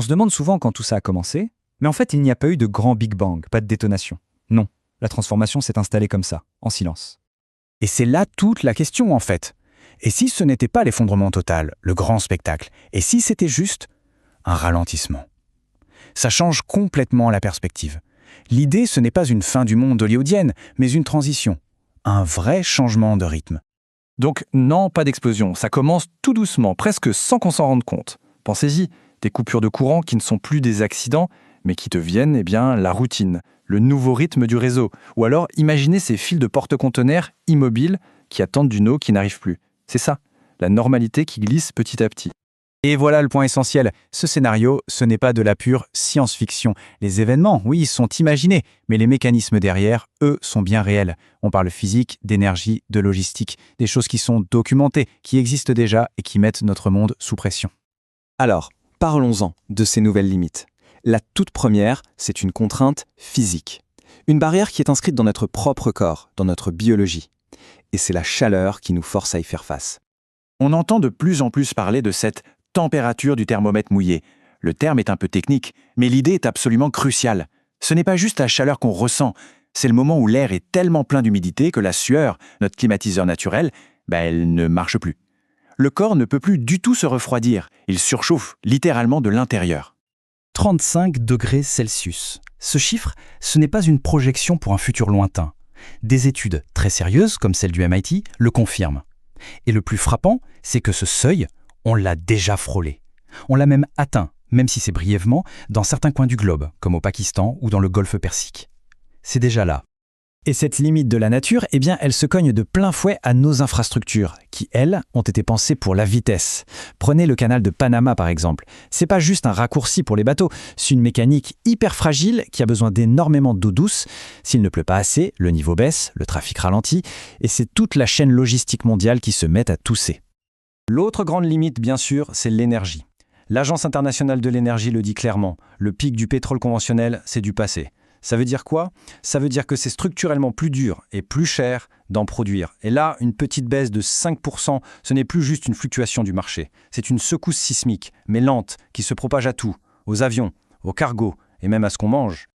On se demande souvent quand tout ça a commencé, mais en fait il n'y a pas eu de grand Big Bang, pas de détonation. Non, la transformation s'est installée comme ça, en silence. Et c'est là toute la question en fait. Et si ce n'était pas l'effondrement total, le grand spectacle, et si c'était juste un ralentissement? Ça change complètement la perspective. L'idée, ce n'est pas une fin du monde hollywoodienne, mais une transition, un vrai changement de rythme. Donc non, pas d'explosion, ça commence tout doucement, presque sans qu'on s'en rende compte. Pensez-y, des coupures de courant qui ne sont plus des accidents, mais qui deviennent la routine, le nouveau rythme du réseau. Ou alors imaginez ces fils de porte-conteneurs immobiles qui attendent d'une eau qui n'arrive plus. C'est ça, la normalité qui glisse petit à petit. Et voilà le point essentiel. Ce scénario, ce n'est pas de la pure science-fiction. Les événements, oui, sont imaginés, mais les mécanismes derrière, eux, sont bien réels. On parle physique, d'énergie, de logistique, des choses qui sont documentées, qui existent déjà et qui mettent notre monde sous pression. Alors, parlons-en de ces nouvelles limites. La toute première, c'est une contrainte physique. Une barrière qui est inscrite dans notre propre corps, dans notre biologie. Et c'est la chaleur qui nous force à y faire face. On entend de plus en plus parler de cette température du thermomètre mouillé. Le terme est un peu technique, mais l'idée est absolument cruciale. Ce n'est pas juste la chaleur qu'on ressent, c'est le moment où l'air est tellement plein d'humidité que la sueur, notre climatiseur naturel, elle ne marche plus. Le corps ne peut plus du tout se refroidir, il surchauffe littéralement de l'intérieur. 35 degrés Celsius. Ce chiffre, ce n'est pas une projection pour un futur lointain. Des études très sérieuses, comme celle du MIT, le confirment. Et le plus frappant, c'est que ce seuil, on l'a déjà frôlé. On l'a même atteint, même si c'est brièvement, dans certains coins du globe, comme au Pakistan ou dans le golfe Persique. C'est déjà là. Et cette limite de la nature, elle se cogne de plein fouet à nos infrastructures, qui, elles, ont été pensées pour la vitesse. Prenez le canal de Panama, par exemple. C'est pas juste un raccourci pour les bateaux, c'est une mécanique hyper fragile qui a besoin d'énormément d'eau douce. S'il ne pleut pas assez, le niveau baisse, le trafic ralentit, et c'est toute la chaîne logistique mondiale qui se met à tousser. L'autre grande limite, bien sûr, c'est l'énergie. L'Agence internationale de l'énergie le dit clairement, le pic du pétrole conventionnel, c'est du passé. Ça veut dire quoi? Ça veut dire que c'est structurellement plus dur et plus cher d'en produire. Et là, une petite baisse de 5%, ce n'est plus juste une fluctuation du marché. C'est une secousse sismique, mais lente, qui se propage à tout, aux avions, aux cargos et même à ce qu'on mange.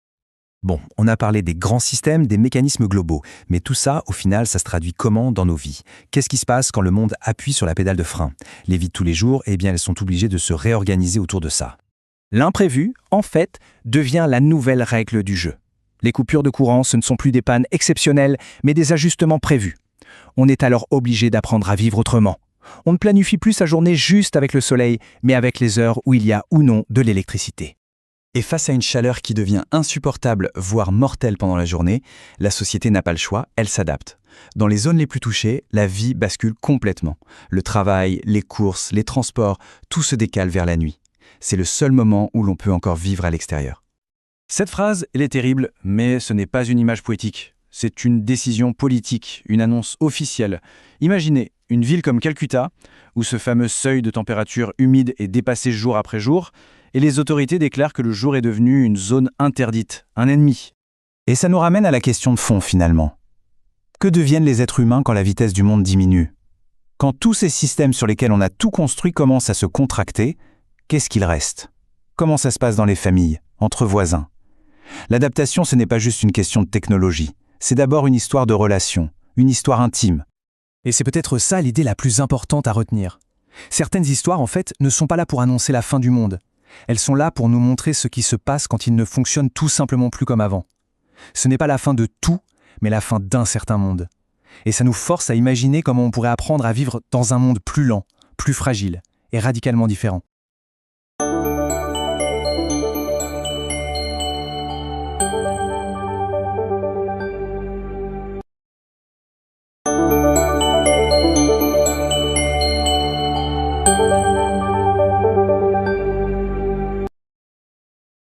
Bon, on a parlé des grands systèmes, des mécanismes globaux, mais tout ça, au final, ça se traduit comment dans nos vies? Qu'est-ce qui se passe quand le monde appuie sur la pédale de frein? Les vies de tous les jours, elles sont obligées de se réorganiser autour de ça. L'imprévu, en fait, devient la nouvelle règle du jeu. Les coupures de courant, ce ne sont plus des pannes exceptionnelles, mais des ajustements prévus. On est alors obligé d'apprendre à vivre autrement. On ne planifie plus sa journée juste avec le soleil, mais avec les heures où il y a ou non de l'électricité. Et face à une chaleur qui devient insupportable, voire mortelle pendant la journée, la société n'a pas le choix, elle s'adapte. Dans les zones les plus touchées, la vie bascule complètement. Le travail, les courses, les transports, tout se décale vers la nuit. C'est le seul moment où l'on peut encore vivre à l'extérieur. Cette phrase, elle est terrible, mais ce n'est pas une image poétique. C'est une décision politique, une annonce officielle. Imaginez une ville comme Calcutta, où ce fameux seuil de température humide est dépassé jour après jour, et les autorités déclarent que le jour est devenu une zone interdite, un ennemi. Et ça nous ramène à la question de fond finalement. Que deviennent les êtres humains quand la vitesse du monde diminue? Quand tous ces systèmes sur lesquels on a tout construit commencent à se contracter, qu'est-ce qu'il reste? Comment ça se passe dans les familles, entre voisins? L'adaptation, ce n'est pas juste une question de technologie. C'est d'abord une histoire de relations, une histoire intime. Et c'est peut-être ça l'idée la plus importante à retenir. Certaines histoires, en fait, ne sont pas là pour annoncer la fin du monde. Elles sont là pour nous montrer ce qui se passe quand il ne fonctionne tout simplement plus comme avant. Ce n'est pas la fin de tout, mais la fin d'un certain monde. Et ça nous force à imaginer comment on pourrait apprendre à vivre dans un monde plus lent, plus fragile et radicalement différent.